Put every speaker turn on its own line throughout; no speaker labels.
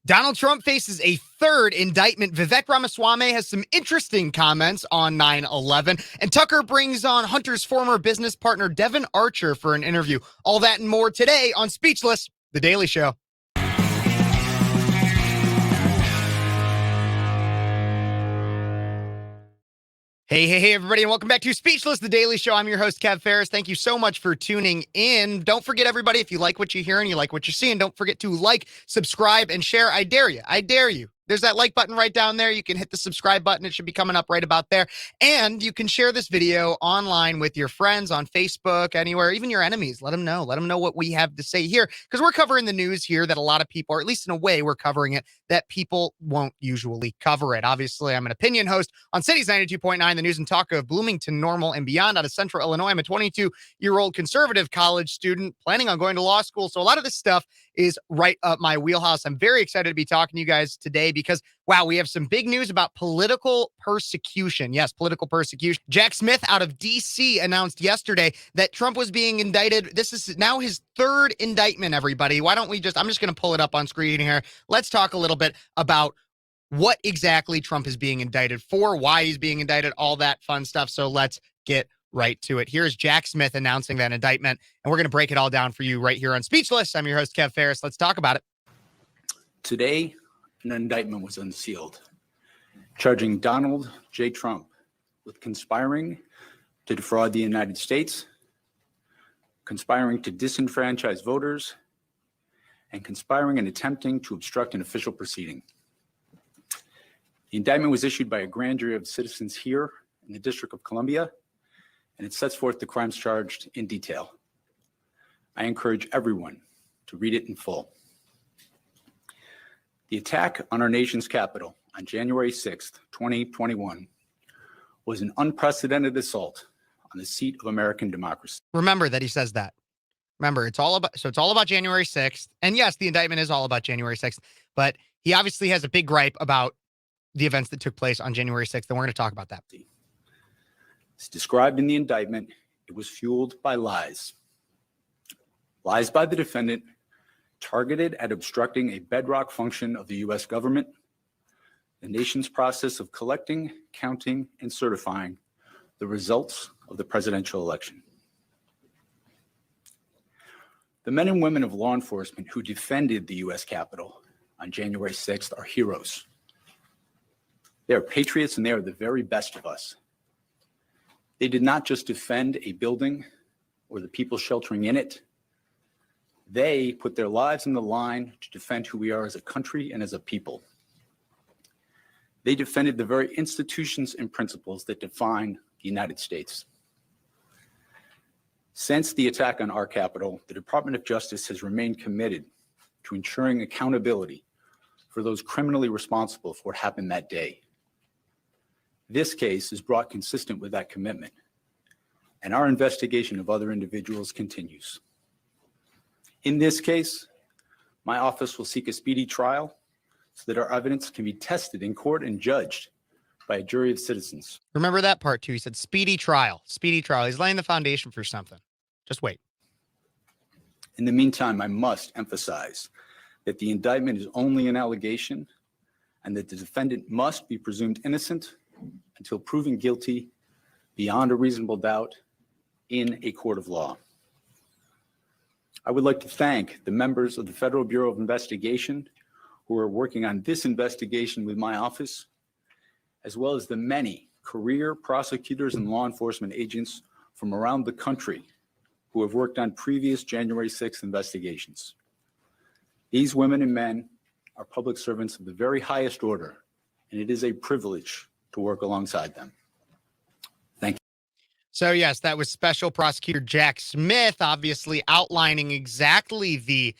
Donald Trump faces a third indictment. Vivek Ramaswamy has some interesting comments on 9/11. And Tucker brings on Hunter's former business partner, Devon Archer, for an interview. All that and more today on Speechless, The Daily Show. Hey, everybody, and welcome back to Speechless, The Daily Show. I'm your host, Phares. Thank you so much for tuning in. Don't forget, everybody, if you like what you hear and you like what you're seeing, don't forget to like, subscribe, and share. I dare you. I dare you. There's that like button right down there. You can hit the subscribe button. It should be coming up right about there. And you can share this video online with your friends on Facebook, anywhere, even your enemies. Let them know. Let them know what we have to say here, because we're covering the news here that a lot of people, or at least in a way, we're covering it that people won't usually cover it. Obviously, I'm an opinion host on Cities 92.9, the news and talk of Bloomington, Normal, and beyond out of Central Illinois. I'm a 22-year-old conservative college student planning on going to law school. So a lot of this stuff is right up my wheelhouse. I'm very excited to be talking to you guys today because, wow, we have some big news about political persecution. Yes, political persecution. Jack Smith out of D.C. announced yesterday that Trump was being indicted. This is now his third indictment, everybody. Why don't we I'm just going to pull it up on screen here. Let's talk a little bit about what exactly Trump is being indicted for, why he's being indicted, all that fun stuff. So let's get right to it. Here's Jack Smith announcing that indictment, and we're going to break it all down for you right here on Speechless. I'm your host, Phares. Let's talk about it.
Today, an indictment was unsealed, charging Donald J. Trump with conspiring to defraud the United States, conspiring to disenfranchise voters, and conspiring and attempting to obstruct an official proceeding. The indictment was issued by a grand jury of citizens here in the District of Columbia, and it sets forth the crimes charged in detail. I encourage everyone to read it in full. The attack on our nation's capital on January 6th, 2021 was an unprecedented assault on the seat of American democracy.
Remember that he says that. Remember, it's all about January 6th. And yes, the indictment is all about January 6th, but he obviously has a big gripe about the events that took place on January 6th, and we're going to talk about that.
As described in the indictment, it was fueled by lies. Lies by the defendant targeted at obstructing a bedrock function of the U.S. government, the nation's process of collecting, counting, and certifying the results of the presidential election. The men and women of law enforcement who defended the U.S. Capitol on January 6th are heroes. They are patriots, and they are the very best of us. They did not just defend a building or the people sheltering in it. They put their lives on the line to defend who we are as a country and as a people. They defended the very institutions and principles that define the United States. Since the attack on our Capitol, the Department of Justice has remained committed to ensuring accountability for those criminally responsible for what happened that day. This case is brought consistent with that commitment, and our investigation of other individuals continues. In this case, my office will seek a speedy trial so that our evidence can be tested in court and judged by a jury of citizens.
Remember that part too. He said speedy trial, speedy trial. He's laying the foundation for something. Just wait.
In the meantime, I must emphasize that the indictment is only an allegation and that the defendant must be presumed innocent until proven guilty beyond a reasonable doubt in a court of law. I would like to thank the members of the Federal Bureau of Investigation who are working on this investigation with my office, as well as the many career prosecutors and law enforcement agents from around the country who have worked on previous January 6th investigations. These women and men are public servants of the very highest order, and it is a privilege to work alongside them. Thank you.
So yes, that was Special Prosecutor Jack Smith, obviously outlining exactly the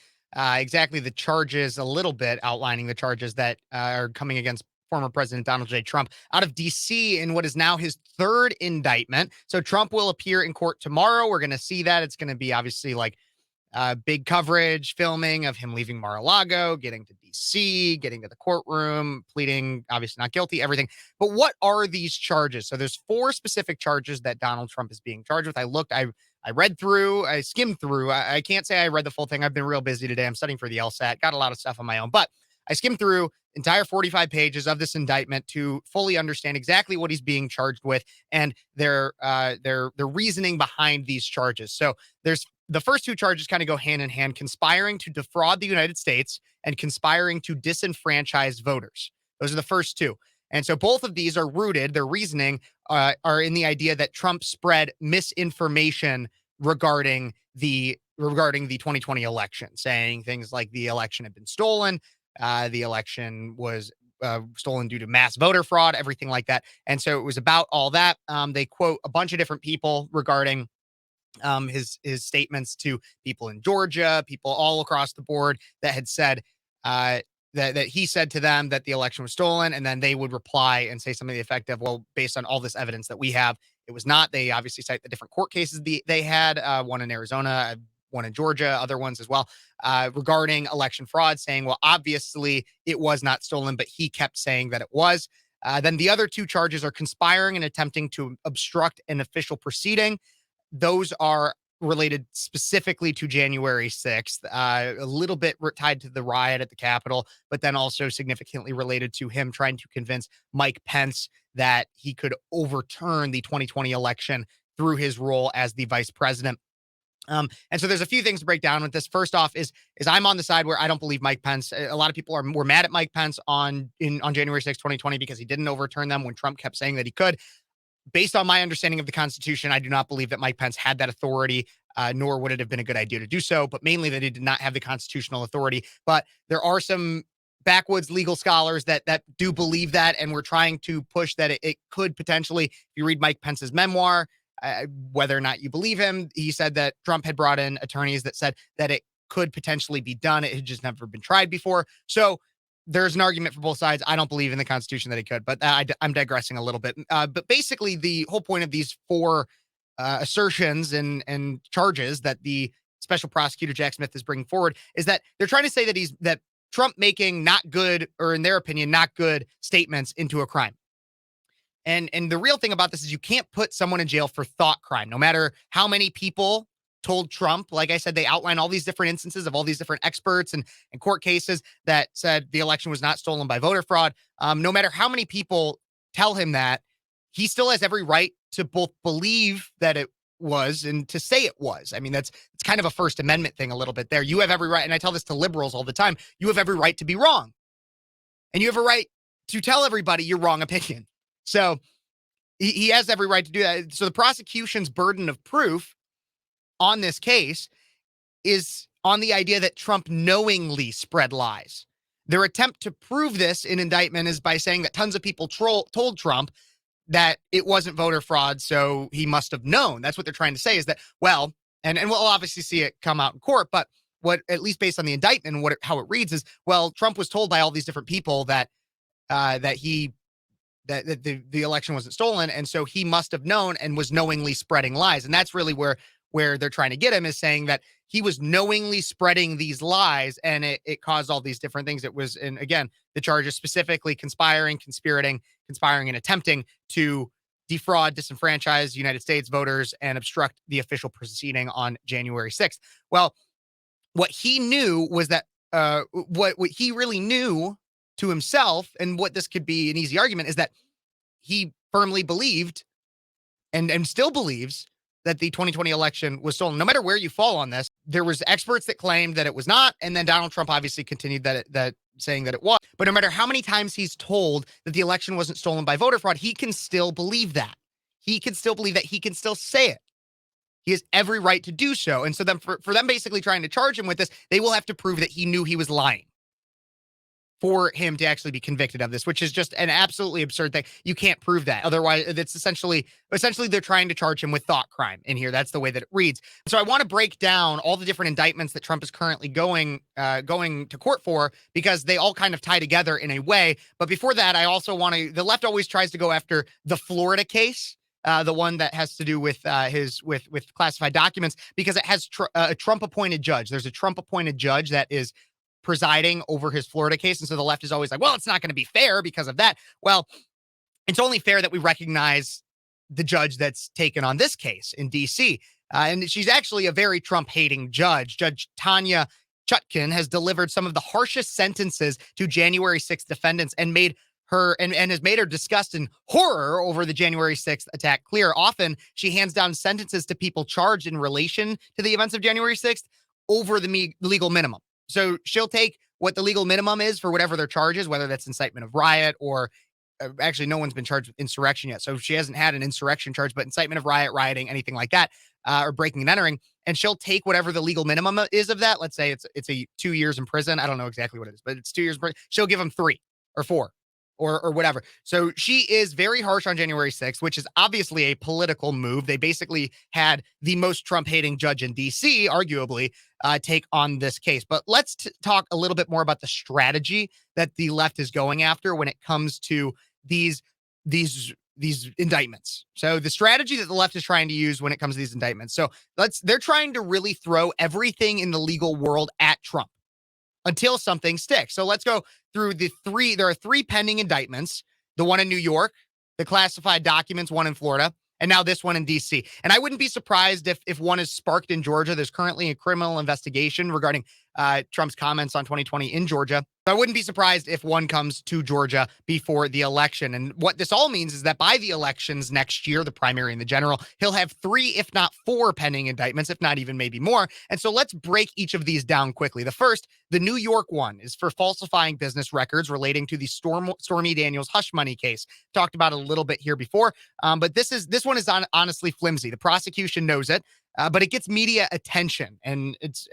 charges, a little bit outlining the charges that are coming against former President Donald J. Trump out of D.C. in what is now his third indictment. So Trump will appear in court tomorrow. We're going to see that. It's going to be obviously like big coverage, filming of him leaving Mar-a-Lago, getting to D.C., getting to the courtroom, pleading, obviously not guilty, everything. But what are these charges? So there's 4 specific charges that Donald Trump is being charged with. I read through, I skimmed through. I can't say I read the full thing. I've been real busy today. I'm studying for the LSAT, got a lot of stuff on my own. But I skimmed through entire 45 pages of this indictment to fully understand exactly what he's being charged with and their reasoning behind these charges. So there's the first two charges kind of go hand in hand: conspiring to defraud the United States and conspiring to disenfranchise voters. Those are the first two. And so both of these are rooted, their reasoning are in the idea that Trump spread misinformation regarding the 2020 election, saying things like the election had been stolen, the election was stolen due to mass voter fraud, everything like that. And so it was about all that. They quote a bunch of different people regarding his statements to people in Georgia, people all across the board that had said that he said to them that the election was stolen, and then they would reply and say something to the effect of, well, based on all this evidence that we have, it was not. They obviously cite the different court cases they had, one in Arizona, one in Georgia, other ones as well, regarding election fraud, saying, well, obviously it was not stolen, but he kept saying that it was. Then the other two charges are conspiring and attempting to obstruct an official proceeding. Those are related specifically to January 6th, a little bit tied to the riot at the Capitol, but then also significantly related to him trying to convince Mike Pence that he could overturn the 2020 election through his role as the vice president. And so there's a few things to break down with this. First off is I'm on the side where I don't believe Mike Pence. A lot of people were mad at Mike Pence on January 6th, 2020, because he didn't overturn them when Trump kept saying that he could. Based on my understanding of the Constitution, I do not believe that Mike Pence had that authority, nor would it have been a good idea to do so, but mainly that he did not have the constitutional authority. But there are some backwoods legal scholars that do believe that, and we're trying to push that it could potentially, if you read Mike Pence's memoir, whether or not you believe him, he said that Trump had brought in attorneys that said that it could potentially be done. It had just never been tried before. So there's an argument for both sides. I don't believe in the Constitution that he could, but I'm digressing a little bit. But basically, the whole point of these four assertions and charges that the special prosecutor Jack Smith is bringing forward is that they're trying to say that Trump making not good, or in their opinion, not good statements into a crime. And the real thing about this is you can't put someone in jail for thought crime, no matter how many people told Trump. Like I said, they outline all these different instances of all these different experts and court cases that said the election was not stolen by voter fraud. No matter how many people tell him that, he still has every right to both believe that it was and to say it was. I mean, it's kind of a First Amendment thing a little bit there. You have every right, and I tell this to liberals all the time, you have every right to be wrong. And you have a right to tell everybody your wrong opinion. So he has every right to do that. So the prosecution's burden of proof on this case is on the idea that Trump knowingly spread lies. Their attempt to prove this in indictment is by saying that tons of people told Trump that it wasn't voter fraud, so he must have known. That's what they're trying to say, is that, well, and we'll obviously see it come out in court, but what, at least based on the indictment and how it reads, is, well, Trump was told by all these different people that the election wasn't stolen, and so he must have known and was knowingly spreading lies. And that's really where they're trying to get him, is saying that he was knowingly spreading these lies, and it caused all these different things. It was, and again, the charges specifically conspiring, and attempting to defraud, disenfranchise United States voters and obstruct the official proceeding on January 6th. Well, what he knew was that what he really knew to himself, and what this could be an easy argument, is that he firmly believed and still believes that the 2020 election was stolen. No matter where you fall on this, there was experts that claimed that it was not, and then Donald Trump obviously continued that saying that it was. But no matter how many times he's told that the election wasn't stolen by voter fraud, he can still believe that. He can still believe that. He can still say it. He has every right to do so. And so then for them basically trying to charge him with this, they will have to prove that he knew he was lying for him to actually be convicted of this, which is just an absolutely absurd thing. You can't prove that. Otherwise, it's essentially they're trying to charge him with thought crime in here. That's the way that it reads. So I want to break down all the different indictments that Trump is currently going to court for, because they all kind of tie together in a way. But before that, I also want to, the left always tries to go after the Florida case, the one that has to do with with classified documents, because it has a Trump appointed judge. There's a Trump appointed judge that is presiding over his Florida case. And so the left is always like, well, it's not going to be fair because of that. Well, it's only fair that we recognize the judge that's taken on this case in DC. And she's actually a very Trump hating judge, Judge Tanya Chutkan has delivered some of the harshest sentences to January 6th defendants and made her and has made her disgust and horror over the January 6th attack clear. Often she hands down sentences to people charged in relation to the events of January 6th over the legal minimum. So she'll take what the legal minimum is for whatever their charge is, whether that's incitement of riot or actually no one's been charged with insurrection yet. So she hasn't had an insurrection charge, but incitement of riot, rioting, anything like that, or breaking and entering. And she'll take whatever the legal minimum is of that. Let's say it's a 2 years in prison. I don't know exactly what it is, but it's 2 years in prison. She'll give them 3 or 4 or whatever. So she is very harsh on January 6th, which is obviously a political move. They basically had the most Trump-hating judge in D.C., arguably, take on this case. But let's talk a little bit more about the strategy that the left is going after when it comes to these indictments. So the strategy that the left is trying to use when it comes to these indictments. So they're trying to really throw everything in the legal world at Trump until something sticks. So let's go through there are 3 pending indictments, the one in New York, the classified documents, one in Florida, and now this one in D.C. And I wouldn't be surprised if one is sparked in Georgia. There's currently a criminal investigation regarding Trump's comments on 2020 in Georgia. So I wouldn't be surprised if one comes to Georgia before the election. And what this all means is that by the elections next year, the primary and the general, he'll have 3, if not 4 pending indictments, if not even maybe more. And so let's break each of these down quickly. The first, the New York one, is for falsifying business records relating to the Stormy Daniels hush money case. Talked about it a little bit here before, but this one is honestly flimsy. The prosecution knows it. But it gets media attention, and it's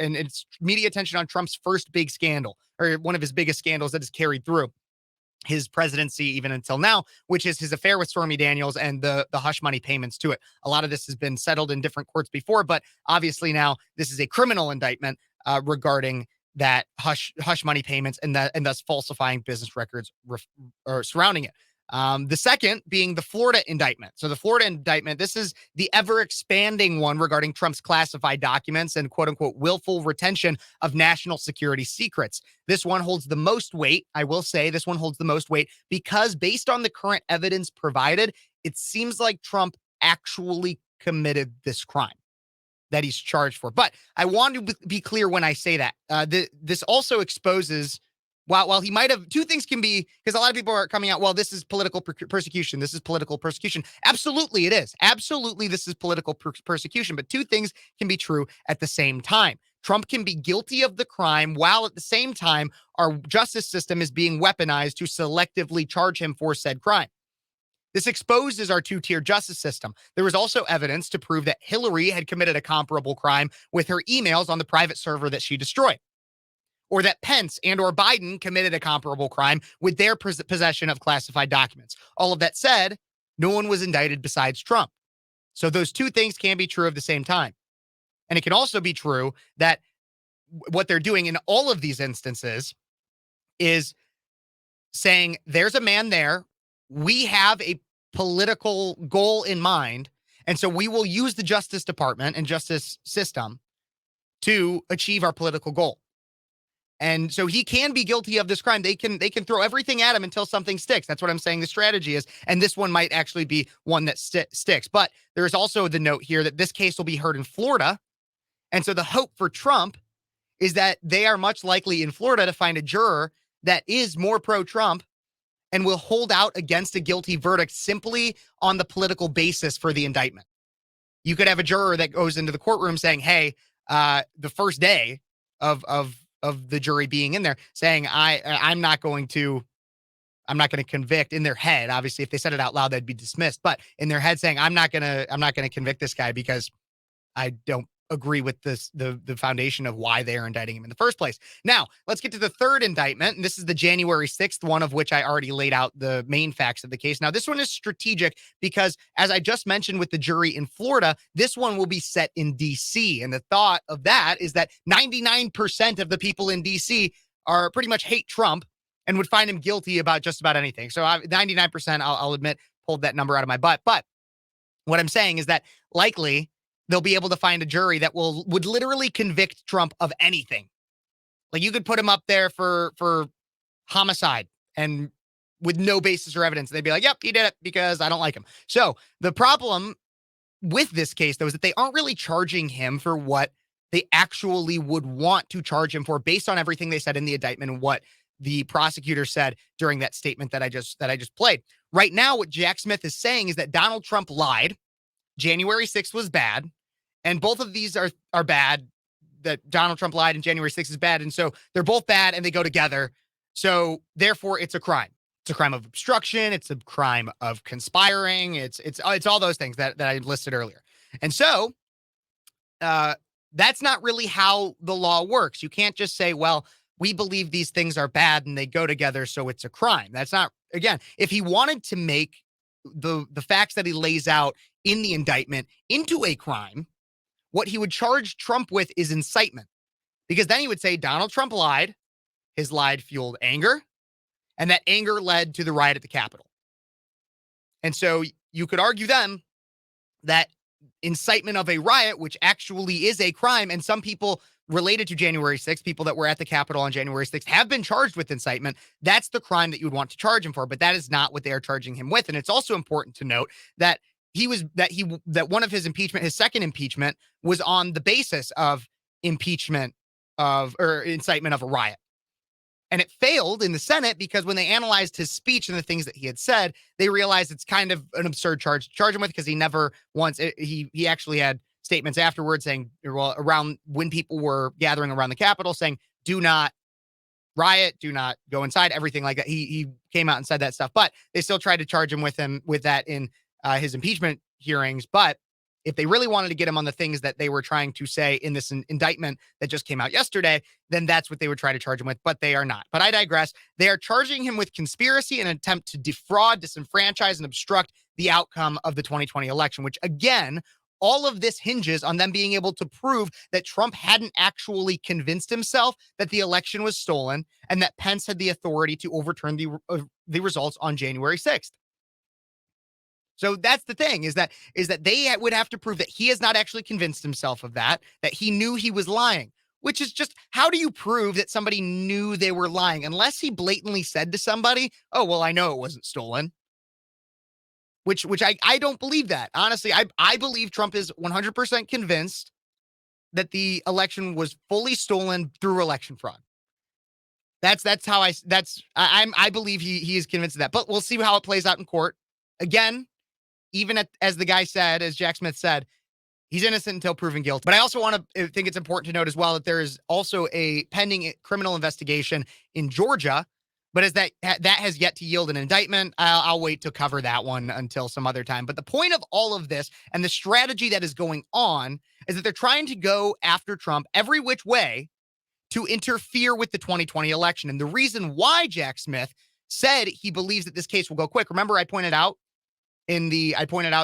media attention on Trump's first big scandal, or one of his biggest scandals that has carried through his presidency even until now, which is his affair with Stormy Daniels and the hush money payments to it. A lot of this has been settled in different courts before, but obviously now this is a criminal indictment regarding that hush money payments and thus falsifying business records surrounding it. The second being the Florida indictment. So the Florida indictment, this is the ever expanding one regarding Trump's classified documents and quote unquote willful retention of national security secrets. This one holds the most weight. I will say this one holds the most weight because based on the current evidence provided, it seems like Trump actually committed this crime that he's charged for. But I want to be clear when I say that. This also exposes, while he might have, 2 things can be, because a lot of people are coming out, well, this is political persecution. This is political persecution. Absolutely, it is. Absolutely, this is political persecution. But 2 things can be true at the same time. Trump can be guilty of the crime while at the same time our justice system is being weaponized to selectively charge him for said crime. This exposes our 2-tier justice system. There was also evidence to prove that Hillary had committed a comparable crime with her emails on the private server that she destroyed, or that Pence and or Biden committed a comparable crime with their possession of classified documents. All of that said, no one was indicted besides Trump. So those 2 things can be true at the same time. And it can also be true that what they're doing in all of these instances is saying there's a man there. We have a political goal in mind. And so we will use the Justice Department and justice system to achieve our political goal. And so he can be guilty of this crime. They can throw everything at him until something sticks. That's what I'm saying the strategy is. And this one might actually be one that sticks. But there is also the note here that this case will be heard in Florida. And so the hope for Trump is that they are much likely in Florida to find a juror that is more pro-Trump and will hold out against a guilty verdict simply on the political basis for the indictment. You could have a juror that goes into the courtroom saying, hey, the first day of the jury being in there saying, I'm not going to convict, in their head. Obviously, if they said it out loud, they'd be dismissed. But in their head saying, I'm not going to convict this guy because I don't agree with the foundation of why they are indicting him in the first place. Now, let's get to the third indictment. And this is the January 6th one, of which I already laid out the main facts of the case. Now, this one is strategic because, as I just mentioned with the jury in Florida, this one will be set in D.C. And the thought of that is that 99% of the people in D.C. are pretty much hate Trump and would find him guilty about just about anything. So 99%, I'll admit, pulled that number out of my butt. But what I'm saying is that likely they'll be able to find a jury that would literally convict Trump of anything. Like, you could put him up there for homicide and with no basis or evidence. They'd be like, yep, he did it because I don't like him. So the problem with this case, though, is that they aren't really charging him for what they actually would want to charge him for, based on everything they said in the indictment and what the prosecutor said during that statement that I just played. Right now, what Jack Smith is saying is that Donald Trump lied. January 6th was bad, and both of these are bad. That Donald Trump lied and January 6th is bad, and so they're both bad and they go together. So therefore, it's a crime. It's a crime of obstruction. It's a crime of conspiring. It's all those things that I listed earlier. And so that's not really how the law works. You can't just say, well, we believe these things are bad and they go together, so it's a crime. That's not, again, if he wanted to make the facts that he lays out in the indictment into a crime, what he would charge Trump with is incitement, because then he would say Donald Trump lied, his lie fueled anger, and that anger led to the riot at the Capitol. And so you could argue then that incitement of a riot, which actually is a crime, and some people related to January 6th, people that were at the Capitol on January 6th, have been charged with incitement. That's the crime that you would want to charge him for, but that is not what they are charging him with. And it's also important to note that that one of his impeachment, his second impeachment, was on the basis of incitement of a riot. And it failed in the Senate because when they analyzed his speech and the things that he had said, they realized it's kind of an absurd charge to charge him with, because he never once, he actually had statements afterwards saying, well, around when people were gathering around the Capitol, saying, do not riot, do not go inside, everything like that. He came out and said that stuff, but they still tried to charge him with that in his impeachment hearings. But if they really wanted to get him on the things that they were trying to say in this indictment that just came out yesterday, then that's what they would try to charge him with, but they are not. But I digress. They are charging him with conspiracy and an attempt to defraud, disenfranchise, and obstruct the outcome of the 2020 election, which, again, all of this hinges on them being able to prove that Trump hadn't actually convinced himself that the election was stolen and that Pence had the authority to overturn the results on January 6th. So that's the thing, is that they would have to prove that he has not actually convinced himself of that he knew he was lying, which is just, how do you prove that somebody knew they were lying? Unless he blatantly said to somebody, oh, well, I know it wasn't stolen. Which I don't believe that. Honestly, I believe Trump is 100% convinced that the election was fully stolen through election fraud. That's how I believe he is convinced of that. But we'll see how it plays out in court. Again, even as the guy said, as Jack Smith said, he's innocent until proven guilty. But I also think it's important to note as well that there is also a pending criminal investigation in Georgia. But as that has yet to yield an indictment, I'll wait to cover that one until some other time. But the point of all of this and the strategy that is going on is that they're trying to go after Trump every which way to interfere with the 2020 election. And the reason why Jack Smith said he believes that this case will go quick. Remember, I pointed out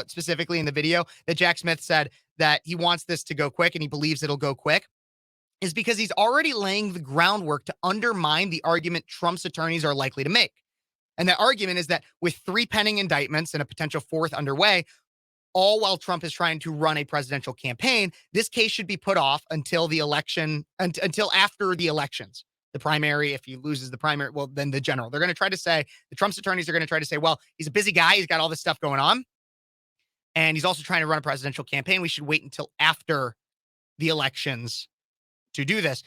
specifically in the video that Jack Smith said that he wants this to go quick and he believes it'll go quick, is because he's already laying the groundwork to undermine the argument Trump's attorneys are likely to make. And the argument is that with 3 pending indictments and a potential 4th underway, all while Trump is trying to run a presidential campaign, this case should be put off until the election, until after the elections. The primary, if he loses the primary, well, then the general. They're going to try to say, the Trump's attorneys are going to try to say, well, he's a busy guy. He's got all this stuff going on. And he's also trying to run a presidential campaign. We should wait until after the elections to do this.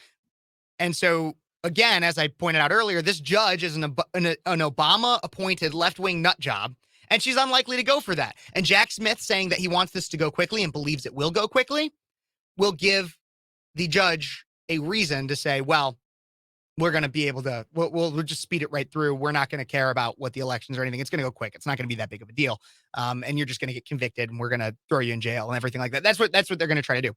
And so, again, as I pointed out earlier, this judge is an Obama-appointed left-wing nut job, and she's unlikely to go for that. And Jack Smith saying that he wants this to go quickly and believes it will go quickly will give the judge a reason to say, well, we're going to be able to, we'll just speed it right through. We're not going to care about what the elections or anything. It's going to go quick. It's not going to be that big of a deal. And you're just going to get convicted and we're going to throw you in jail and everything like that. That's what they're going to try to do.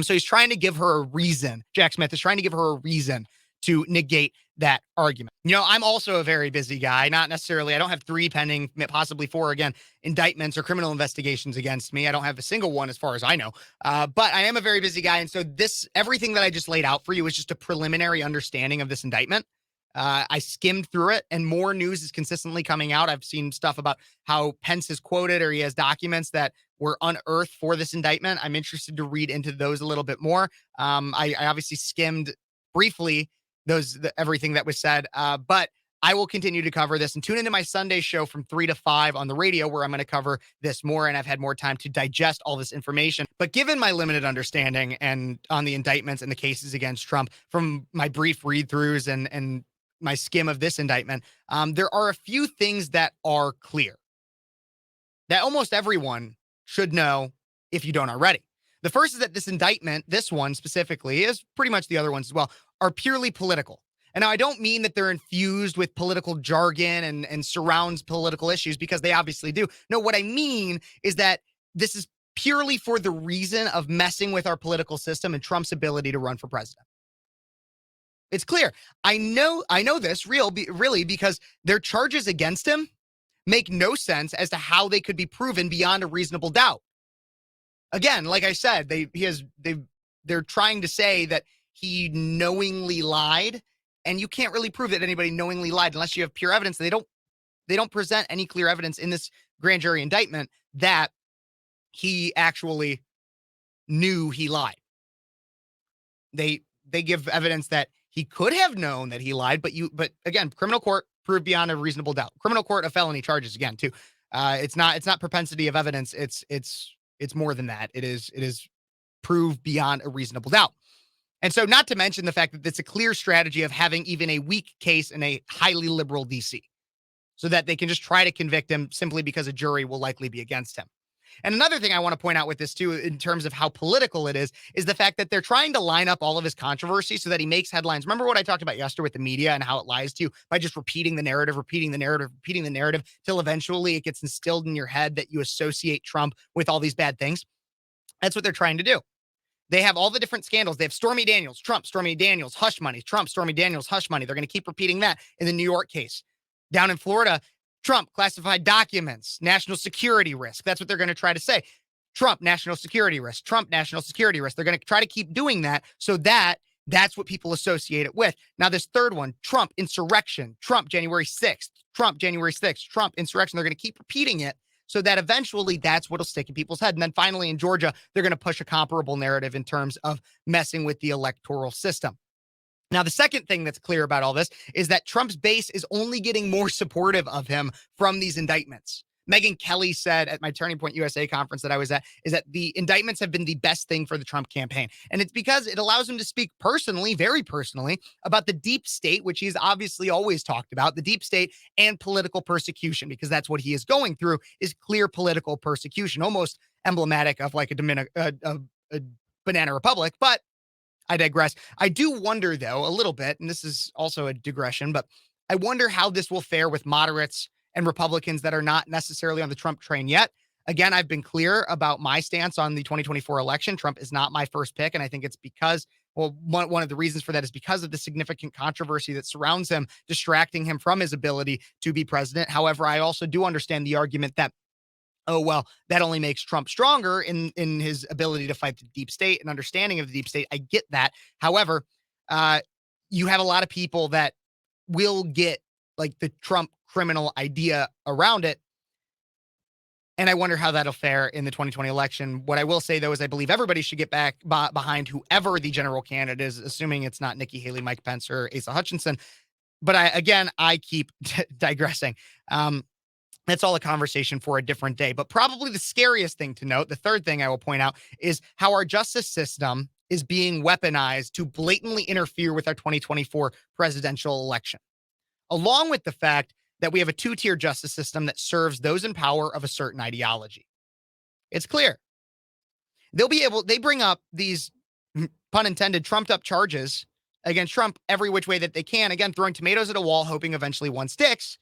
So he's trying to give her a reason. Jack Smith is trying to give her a reason to negate that argument. You know, I'm also a very busy guy. Not necessarily, I don't have 3 pending, possibly 4, again, indictments or criminal investigations against me. I don't have a single one as far as I know. But I am a very busy guy. And so everything that I just laid out for you is just a preliminary understanding of this indictment. I skimmed through it and more news is consistently coming out. I've seen stuff about how Pence is quoted or he has documents that were unearthed for this indictment. I'm interested to read into those a little bit more. I obviously skimmed briefly everything that was said. But I will continue to cover this, and tune into my Sunday show from 3 to 5 on the radio, where I'm going to cover this more, and I've had more time to digest all this information. But given my limited understanding and on the indictments and the cases against Trump from my brief read-throughs and my skim of this indictment, there are a few things that are clear that almost everyone should know if you don't already. The first is that this indictment, this one specifically, is pretty much the other ones as well, are purely political. And now I don't mean that they're infused with political jargon and surrounds political issues, because they obviously do. No, what I mean is that this is purely for the reason of messing with our political system and Trump's ability to run for president. It's clear. I know this really because their charges against him make no sense as to how they could be proven beyond a reasonable doubt. Again, like I said, they're trying to say that he knowingly lied, and you can't really prove that anybody knowingly lied unless you have pure evidence. They don't present any clear evidence in this grand jury indictment that he actually knew he lied. They give evidence that he could have known that he lied, but again, criminal court proved beyond a reasonable doubt. Criminal court of felony charges again too. It's not propensity of evidence. It's more than that. It is proved beyond a reasonable doubt. And so, not to mention the fact that it's a clear strategy of having even a weak case in a highly liberal DC, so that they can just try to convict him simply because a jury will likely be against him. And another thing I want to point out with this too, in terms of how political it is the fact that they're trying to line up all of his controversy so that he makes headlines. Remember what I talked about yesterday with the media and how it lies to you by just repeating the narrative till eventually it gets instilled in your head that you associate Trump with all these bad things? That's what they're trying to do. They have all the different scandals. They have Stormy Daniels, Trump, Stormy Daniels, hush money, Trump, Stormy Daniels, hush money. They're going to keep repeating that in the New York case. Down in Florida, Trump, classified documents, national security risk. That's what they're going to try to say. Trump, national security risk. Trump, national security risk. They're going to try to keep doing that so that that's what people associate it with. Now, this third one, Trump, insurrection. Trump, January 6th. Trump, January 6th. Trump, insurrection. They're going to keep repeating it so that eventually that's what'll stick in people's head. And then finally in Georgia, they're going to push a comparable narrative in terms of messing with the electoral system. Now, the second thing that's clear about all this is that Trump's base is only getting more supportive of him from these indictments. Megyn Kelly said at my Turning Point USA conference that I was at, is that the indictments have been the best thing for the Trump campaign. And it's because it allows him to speak personally, very personally, about the deep state, which he's obviously always talked about, the deep state and political persecution, because that's what he is going through, is clear political persecution, almost emblematic of like a banana republic. But I digress. I do wonder, though, a little bit, and this is also a digression, but I wonder how this will fare with moderates and Republicans that are not necessarily on the Trump train yet. Again, I've been clear about my stance on the 2024 election. Trump is not my first pick, and I think it's because, well, one of the reasons for that is because of the significant controversy that surrounds him, distracting him from his ability to be president. However, I also do understand the argument that, oh, well, that only makes Trump stronger in his ability to fight the deep state and understanding of the deep state. I get that. However, you have a lot of people that will get like the Trump criminal idea around it. And I wonder how that'll fare in the 2020 election. What I will say, though, is I believe everybody should get back behind whoever the general candidate is, assuming it's not Nikki Haley, Mike Pence, or Asa Hutchinson. But I keep digressing. That's all a conversation for a different day. But probably the scariest thing to note, the third thing I will point out, is how our justice system is being weaponized to blatantly interfere with our 2024 presidential election, along with the fact that we have a two-tier justice system that serves those in power of a certain ideology. It's clear. They bring up these, pun intended, trumped up charges against Trump every which way that they can, again, throwing tomatoes at a wall, hoping eventually one sticks.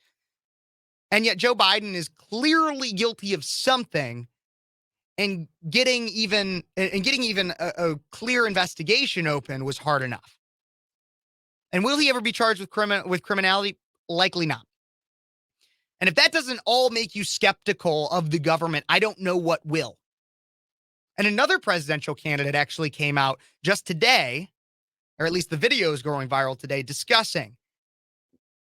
And yet Joe Biden is clearly guilty of something, and getting even a clear investigation open was hard enough. And will he ever be charged with criminality? Likely not. And if that doesn't all make you skeptical of the government, I don't know what will. And another presidential candidate actually came out just today, or at least the video is going viral today, discussing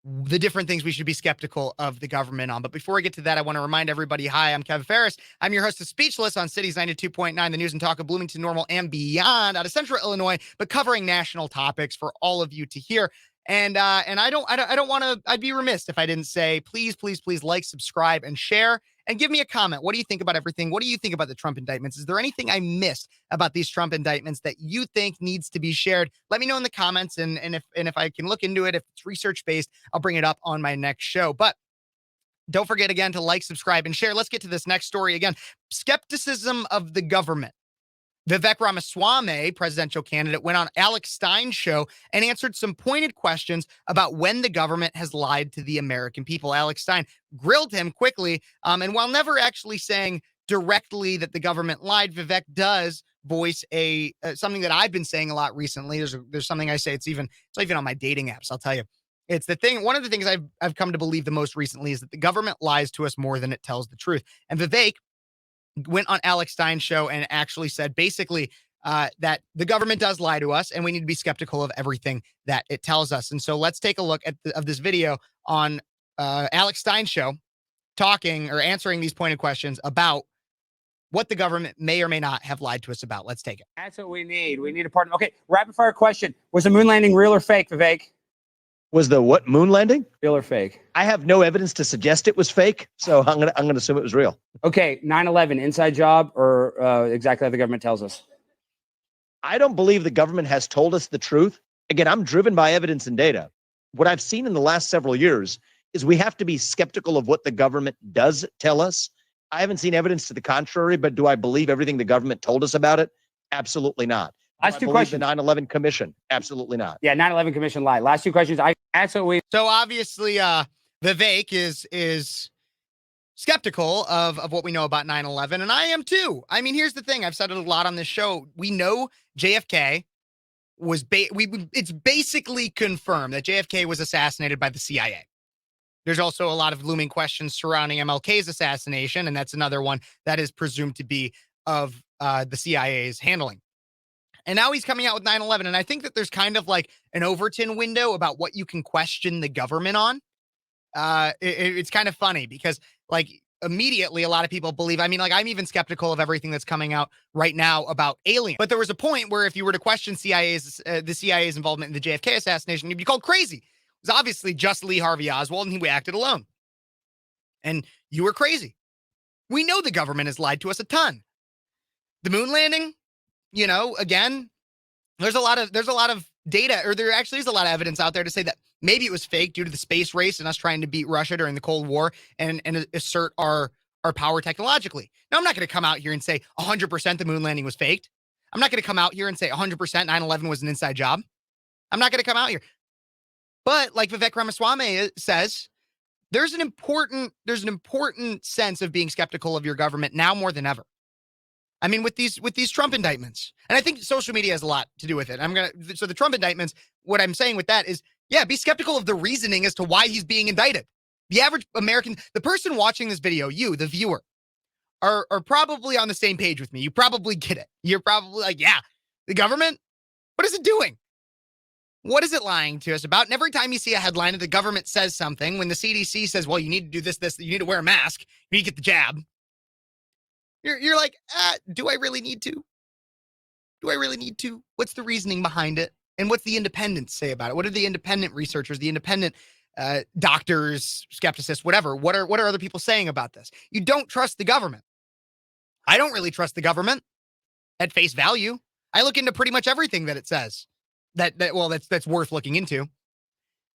the different things we should be skeptical of the government on. But before I get to that, I want to remind everybody, hi, I'm Kevin Phares. I'm your host of Speechless on Cities 92.9, the news and talk of Bloomington, Normal, and beyond, out of Central Illinois, but covering national topics for all of you to hear. And I don't want to, I'd be remiss if I didn't say, please, please, please like, subscribe, and share, and give me a comment. What do you think about everything? What do you think about the Trump indictments? Is there anything I missed about these Trump indictments that you think needs to be shared? Let me know in the comments. And if I can look into it, if it's research based, I'll bring it up on my next show. But don't forget again to like, subscribe, and share. Let's get to this next story again. Skepticism of the government. Vivek Ramaswamy, presidential candidate, went on Alex Stein's show and answered some pointed questions about when the government has lied to the American people. Alex Stein grilled him quickly, and while never actually saying directly that the government lied, Vivek does voice something that I've been saying a lot recently. There's something I say. It's not even on my dating apps. I'll tell you. It's the thing. One of the things I've come to believe the most recently is that the government lies to us more than it tells the truth. And Vivek went on Alex Stein's show and actually said basically that the government does lie to us and we need to be skeptical of everything that it tells us. And so let's take a look at this video on Alex Stein's show talking or answering these pointed questions about what the government may or may not have lied to us about. Let's take it.
That's what we need. We need a partner. Okay, rapid fire question. Was the moon landing real or fake, Vivek?
Was the what, moon landing?
Real or fake?
I have no evidence to suggest it was fake, so I'm gonna assume it was real.
Okay, 9/11 inside job or exactly how the government tells us?
I don't believe the government has told us the truth. Again, I'm driven by evidence and data. What I've seen in the last several years is we have to be skeptical of what the government does tell us. I haven't seen evidence to the contrary, but do I believe everything the government told us about it? Absolutely not.
Last two questions.
The 9/11 Commission? Absolutely not.
Yeah, 9/11 Commission lied. Last two questions.
So obviously, Vivek is skeptical of what we know about 9/11, and I am too. I mean, here's the thing. I've said it a lot on this show. We know JFK was it's basically confirmed that JFK was assassinated by the CIA. There's also a lot of looming questions surrounding MLK's assassination, and that's another one that is presumed to be of the CIA's handling. And now he's coming out with 9/11. And I think that there's kind of like an Overton window about what you can question the government on. It's kind of funny because like immediately a lot of people believe, I mean, like I'm even skeptical of everything that's coming out right now about aliens. But there was a point where if you were to question the CIA's involvement in the JFK assassination, you'd be called crazy. It was obviously just Lee Harvey Oswald and he acted alone. And you were crazy. We know the government has lied to us a ton. The moon landing, you know, again, there's a lot of data, or there actually is a lot of evidence out there to say that maybe it was fake due to the space race and us trying to beat Russia during the Cold War and assert our power technologically. Now, I'm not going to come out here and say 100% the moon landing was faked. I'm not going to come out here and say 100% 9/11 was an inside job. I'm not going to come out here. But like Vivek Ramaswamy says, there's an important sense of being skeptical of your government now more than ever. I mean, with these Trump indictments, and I think social media has a lot to do with it. So the Trump indictments, what I'm saying with that is, yeah, be skeptical of the reasoning as to why he's being indicted. The average American, the person watching this video, you, the viewer, are probably on the same page with me. You probably get it. You're probably like, yeah, the government, what is it doing? What is it lying to us about? And every time you see a headline that the government says something, when the CDC says, well, you need to do this, you need to wear a mask, you need to get the jab. You're like, do I really need to? Do I really need to? What's the reasoning behind it? And what's the independents say about it? What are the independent researchers, the independent doctors, skepticists, whatever? What are other people saying about this? You don't trust the government. I don't really trust the government at face value. I look into pretty much everything that it says that's worth looking into.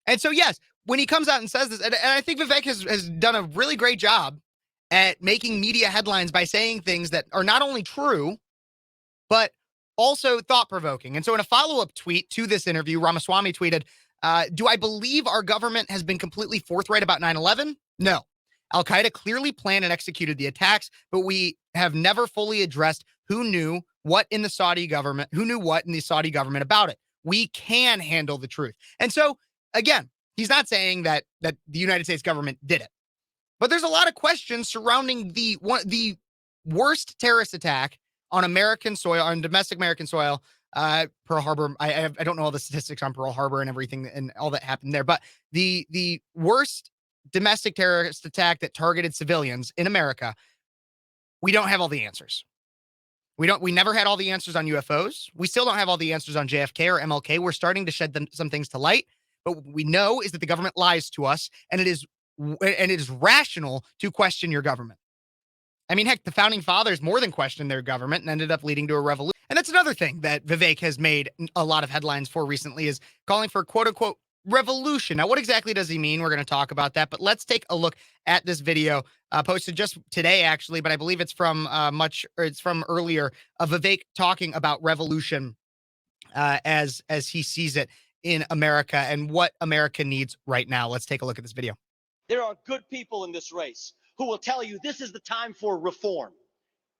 And so, yes, when he comes out and says this, and I think Vivek has done a really great job at making media headlines by saying things that are not only true, but also thought-provoking. And so in a follow-up tweet to this interview, Ramaswamy tweeted, do I believe our government has been completely forthright about 9/11? No. Al-Qaeda clearly planned and executed the attacks, but we have never fully addressed who knew what in the Saudi government about it. We can handle the truth. And so, again, he's not saying that the United States government did it. But there's a lot of questions surrounding the worst terrorist attack on American soil, on domestic American soil, Pearl Harbor. I don't know all the statistics on Pearl Harbor and everything and all that happened there, but the worst domestic terrorist attack that targeted civilians in America, we don't have all the answers. We never had all the answers on UFOs. We still don't have all the answers on JFK or MLK. We're starting to shed some things to light, But what we know is that the government lies to us, and it is rational to question your government. I mean, heck, the founding fathers more than questioned their government and ended up leading to a revolution. And that's another thing that Vivek has made a lot of headlines for recently, is calling for quote unquote revolution. Now, what exactly does he mean? We're going to talk about that, but let's take a look at this video posted just today, actually, but I believe it's from it's from earlier, of Vivek talking about revolution as he sees it in America and what America needs right now. Let's take a look at this video.
There are good people in this race who will tell you this is the time for reform.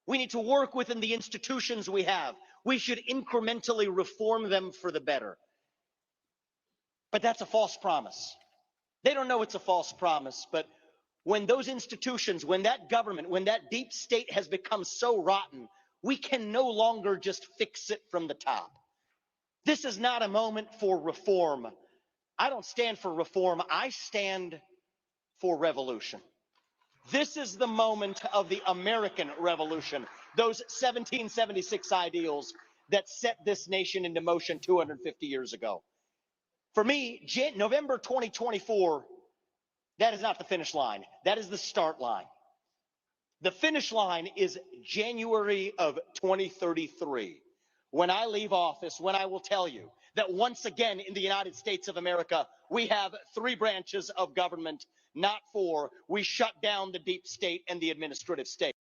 We need to work within the institutions we have. We should incrementally reform them for the better. But that's a false promise. They don't know it's a false promise, but when those institutions, when that government, when that deep state has become so rotten, we can no longer just fix it from the top. This is not a moment for reform. I don't stand for reform. I stand for revolution. This is the moment of the American Revolution, those 1776 ideals that set this nation into motion 250 years ago. For me, November 2024, that is not the finish line. That is the start line. The finish line is January of 2033, when I leave office, when I will tell you that once again in the United States of America, we have 3 branches of government, not 4. We shut down the deep state and the administrative state.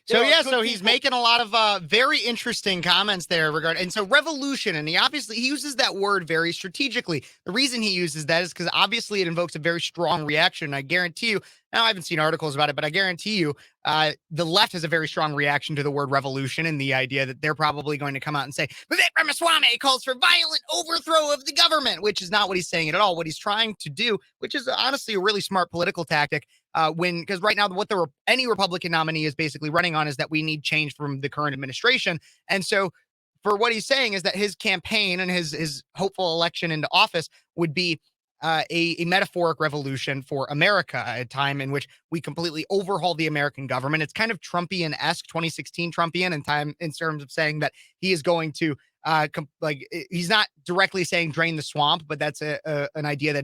So yeah, so he's making a lot of very interesting comments there regarding, and so revolution, and he uses that word very strategically. The reason he uses that is because obviously it invokes a very strong reaction. I guarantee you, now I haven't seen articles about it, but I guarantee you the left has a very strong reaction to the word revolution and the idea that they're probably going to come out and say, Vivek Ramaswamy calls for violent overthrow of the government, which is not what he's saying at all. What he's trying to do, which is honestly a really smart political tactic, because right now what any Republican nominee is basically running on is that we need change from the current administration. And so for what he's saying is that his campaign and his hopeful election into office would be a metaphoric revolution for America, a time in which we completely overhaul the American government. It's kind of Trumpian-esque, 2016 Trumpian in terms of saying that he is going to he's not directly saying drain the swamp, but that's an ideal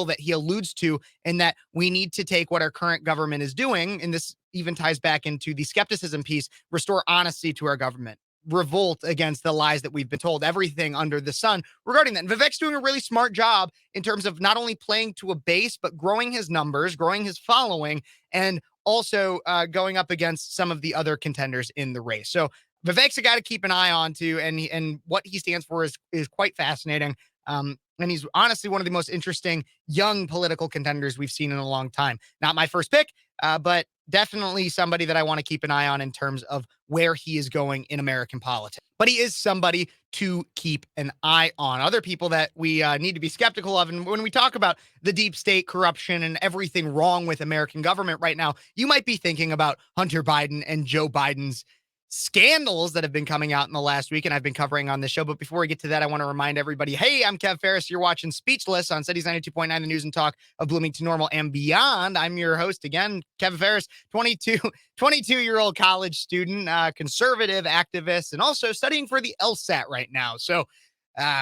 that he alludes to, and that we need to take what our current government is doing, and this even ties back into the skepticism piece, restore honesty to our government, revolt against the lies that we've been told, everything under the sun regarding that. And Vivek's doing a really smart job in terms of not only playing to a base, but growing his numbers, growing his following, and also going up against some of the other contenders in the race. So Vivek's a guy to keep an eye on too, and what he stands for is quite fascinating. And he's honestly one of the most interesting young political contenders we've seen in a long time. Not my first pick, but definitely somebody that I want to keep an eye on in terms of where he is going in American politics. But he is somebody to keep an eye on. Other people that we need to be skeptical of, and when we talk about the deep state corruption and everything wrong with American government right now, you might be thinking about Hunter Biden and Joe Biden's scandals that have been coming out in the last week and I've been covering on this show. But before we get to that, I want to remind everybody, hey, I'm Kev Phares. You're watching Speechless on Cities 92.9, the news and talk of Bloomington Normal and beyond. I'm your host again, Kevin Phares, 22-year-old college student, conservative activist, and also studying for the LSAT right now. So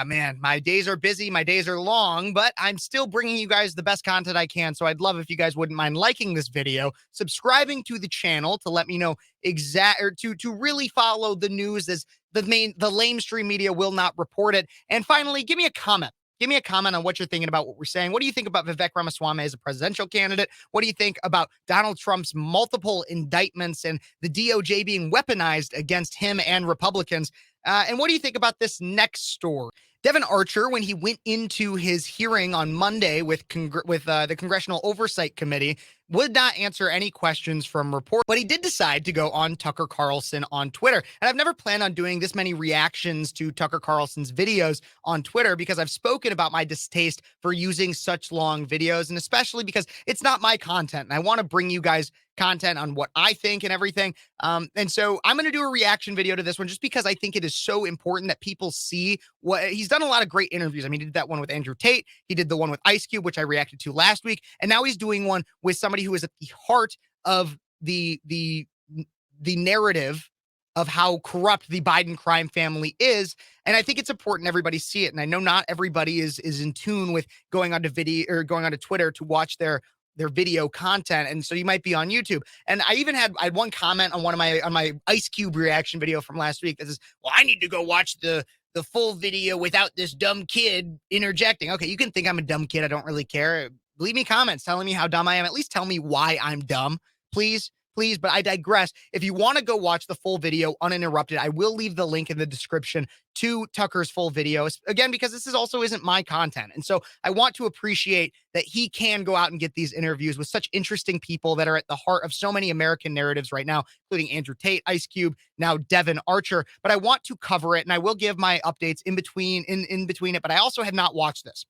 man, my days are busy, my days are long, but I'm still bringing you guys the best content I can. So I'd love if you guys wouldn't mind liking this video, subscribing to the channel to let me know to really follow the news, as the lamestream media will not report it. And finally, give me a comment. Give me a comment on what you're thinking about what we're saying. What do you think about Vivek Ramaswamy as a presidential candidate? What do you think about Donald Trump's multiple indictments and the DOJ being weaponized against him and Republicans? And what do you think about this next story? Devon Archer, when he went into his hearing on Monday with the Congressional Oversight Committee, would not answer any questions from reporters, but he did decide to go on Tucker Carlson on Twitter. And I've never planned on doing this many reactions to Tucker Carlson's videos on Twitter, because I've spoken about my distaste for using such long videos, and especially because it's not my content. And I want to bring you guys content on what I think and everything. And so I'm going to do a reaction video to this one just because I think it is so important that people see what he's done. A lot of great interviews. I mean, he did that one with Andrew Tate. He did the one with Ice Cube, which I reacted to last week. And now he's doing one with somebody who is at the heart of the narrative of how corrupt the Biden crime family is. And I think it's important everybody see it. And I know not everybody is in tune with going onto video or going onto Twitter to watch their video content. And so you might be on YouTube. And I had one comment on my Ice Cube reaction video from last week that says, well, I need to go watch the full video without this dumb kid interjecting. Okay, you can think I'm a dumb kid. I don't really care. Leave me comments telling me how dumb I am. At least tell me why I'm dumb, please. But I digress. If you want to go watch the full video uninterrupted, I will leave the link in the description to Tucker's full video. Again, because this isn't my content. And so I want to appreciate that he can go out and get these interviews with such interesting people that are at the heart of so many American narratives right now, including Andrew Tate, Ice Cube, now Devon Archer. But I want to cover it, and I will give my updates in between it, but I also have not watched this.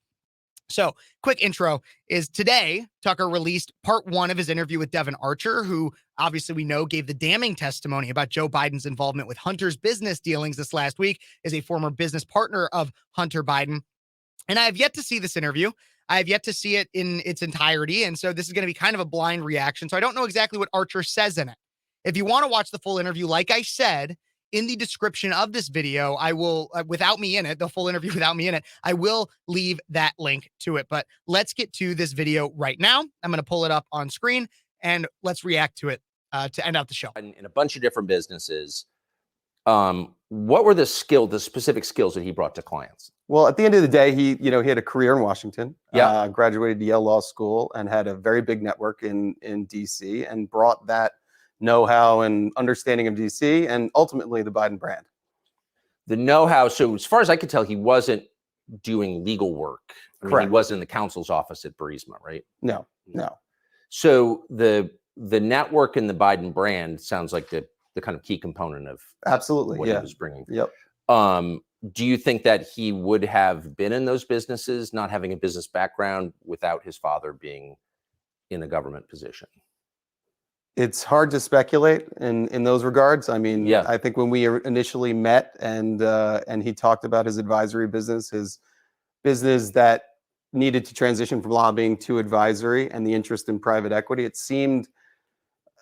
So quick intro is today, Tucker released part 1 of his interview with Devon Archer, who obviously we know gave the damning testimony about Joe Biden's involvement with Hunter's business dealings this last week as a former business partner of Hunter Biden. And I have yet to see this interview. I have yet to see it in its entirety. And so this is going to be kind of a blind reaction. So I don't know exactly what Archer says in it. If you want to watch the full interview, like I said, in the description of this video, I will, without me in it, the full interview without me in it, I will leave that link to it. But let's get to this video right now. I'm going to pull it up on screen and let's react to it to end out the show.
In a bunch of different businesses, what were the specific skills that he brought to clients?
Well, at the end of the day, he had a career in Washington,
Yeah.
Graduated Yale Law School and had a very big network in DC and brought that know-how and understanding of DC and ultimately the Biden brand.
The know-how. So as far as I could tell, he wasn't doing legal work. I mean, he wasn't in the counsel's office at Burisma, right?
No.
So the network and the Biden brand sounds like the kind of key component of
absolutely
what he was bringing.
Yep.
Do you think that he would have been in those businesses, not having a business background, without his father being in a government position?
It's hard to speculate in those regards. I mean,
Yeah.
I think when we initially met and he talked about his advisory business, his business that needed to transition from lobbying to advisory and the interest in private equity, it seemed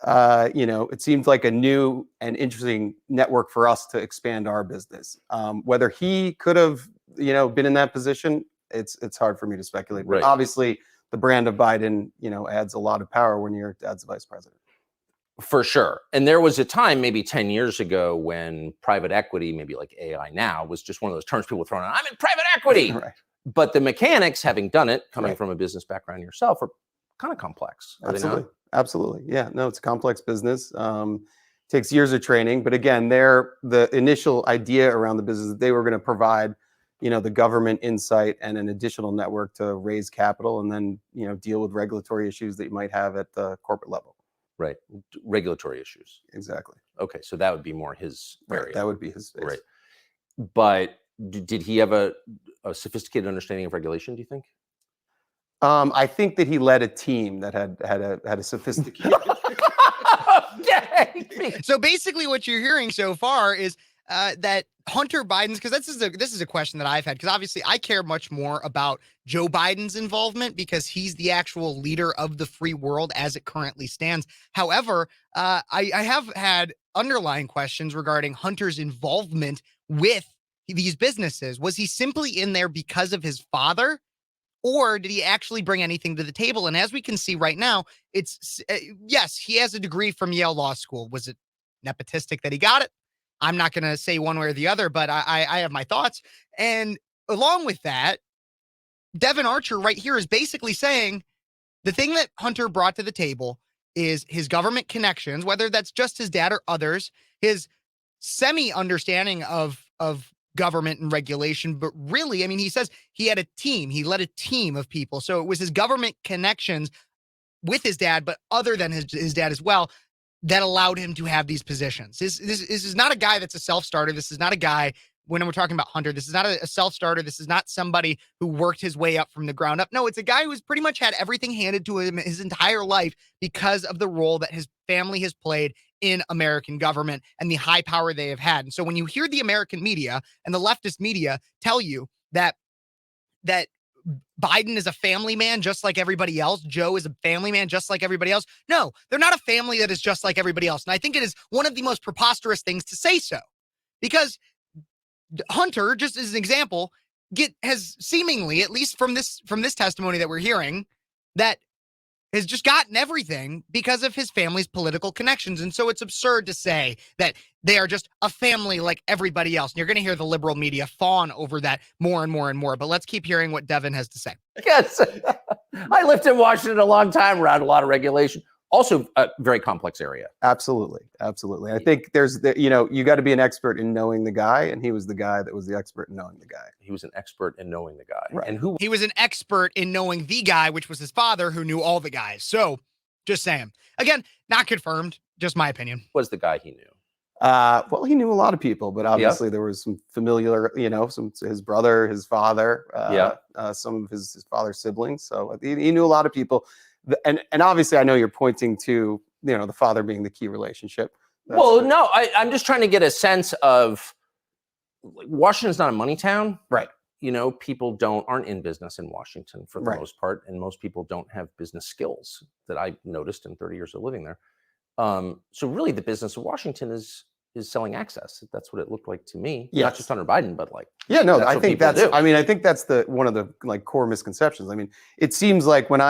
like a new and interesting network for us to expand our business. Whether he could have, been in that position, it's hard for me to speculate. But
Right.
obviously, the brand of Biden, adds a lot of power when your dad's vice president.
For sure. And there was a time maybe 10 years ago when private equity, maybe like AI now, was just one of those terms people were throwing out. I'm in private equity.
Right.
But the mechanics, having done it, coming
Right.
from a business background yourself, are kind of complex. Are they not?
Absolutely. Absolutely. Yeah. No, it's a complex business. Takes years of training. But again, the initial idea around the business that they were going to provide, the government insight and an additional network to raise capital and then, deal with regulatory issues that you might have at the corporate level.
Right. Regulatory issues.
Exactly.
Okay. So that would be more his area.
Right. That would be his space.
Right. But did he have a sophisticated understanding of regulation, do you think?
I think that he led a team that had a sophisticated.
So basically what you're hearing so far is that Hunter Biden's, because this is a question that I've had, because obviously I care much more about Joe Biden's involvement because he's the actual leader of the free world as it currently stands. However, I have had underlying questions regarding Hunter's involvement with these businesses. Was he simply in there because of his father? Or did he actually bring anything to the table? And as we can see right now, it's yes, he has a degree from Yale Law School. Was it nepotistic that he got it? I'm not going to say one way or the other, but I have my thoughts. And along with that, Devon Archer right here is basically saying the thing that Hunter brought to the table is his government connections, whether that's just his dad or others, his semi-understanding of government and regulation. But really, I mean, he says he had a team. He led a team of people. So it was his government connections with his dad, but other than his dad as well, that allowed him to have these positions. This is not a guy that's a self-starter. This is not a guy, when we're talking about Hunter, this is not a self-starter. This is not somebody who worked his way up from the ground up. No, it's a guy who's pretty much had everything handed to him his entire life because of the role that his family has played in American government and the high power they have had. And so when you hear the American media and the leftist media tell you that Biden is a family man just like everybody else. Joe is a family man just like everybody else. No, they're not a family that is just like everybody else. And I think it is one of the most preposterous things to say so, because Hunter, just as an example, has seemingly, at least from this testimony that we're hearing, that has just gotten everything because of his family's political connections. And so it's absurd to say that they are just a family like everybody else. And you're going to hear the liberal media fawn over that more and more and more. But let's keep hearing what Devon has to say.
Yes. I lived in Washington a long time, around a lot of regulation. Also a very complex area.
Absolutely. Absolutely. I think you got to be an expert in knowing the guy. And he was the guy that was the expert in knowing the guy.
He was an expert in knowing the guy.
Right.
And who
He was an expert in knowing the guy, which was his father, who knew all the guys. So just saying. Again, not confirmed, just my opinion.
was the guy he knew?
Well, he knew a lot of people, but obviously there was some familiar, his brother, his father, some of his father's siblings. So he knew a lot of people. And obviously I know you're pointing to, the father being the key relationship.
No, I'm just trying to get a sense of, Washington's not a money town.
Right.
People aren't in business in Washington for the most part, and most people don't have business skills that I noticed in 30 years of living there. So really the business of Washington is selling access. That's what it looked like to me.
Yes.
Not just Hunter Biden, but
I think that's one of the core misconceptions. I mean, it seems like when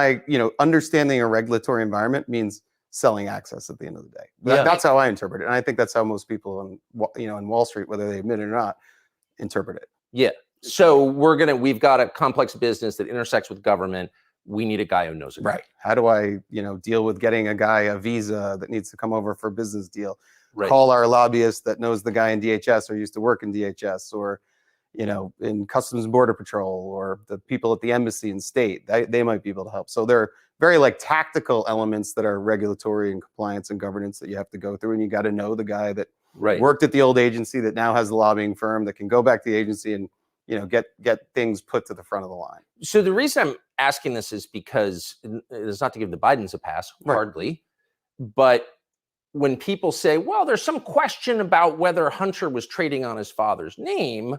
understanding a regulatory environment means selling access at the end of the day. That's how I interpret it. And I think that's how most people in Wall Street, whether they admit it or not, interpret it.
Yeah. So we've got a complex business that intersects with government. We need a guy who knows it.
Right. How do I, deal with getting a guy a visa that needs to come over for a business deal? Right. Call our lobbyist that knows the guy in DHS or used to work in DHS or, in Customs and Border Patrol, or the people at the embassy and state. They might be able to help. So there are very tactical elements that are regulatory and compliance and governance that you have to go through. And you got to know the guy that worked at the old agency that now has the lobbying firm that can go back to the agency and, get things put to the front of the line.
So the reason I'm asking this is because it's not to give the Bidens a pass, hardly, but when people say, well, there's some question about whether Hunter was trading on his father's name,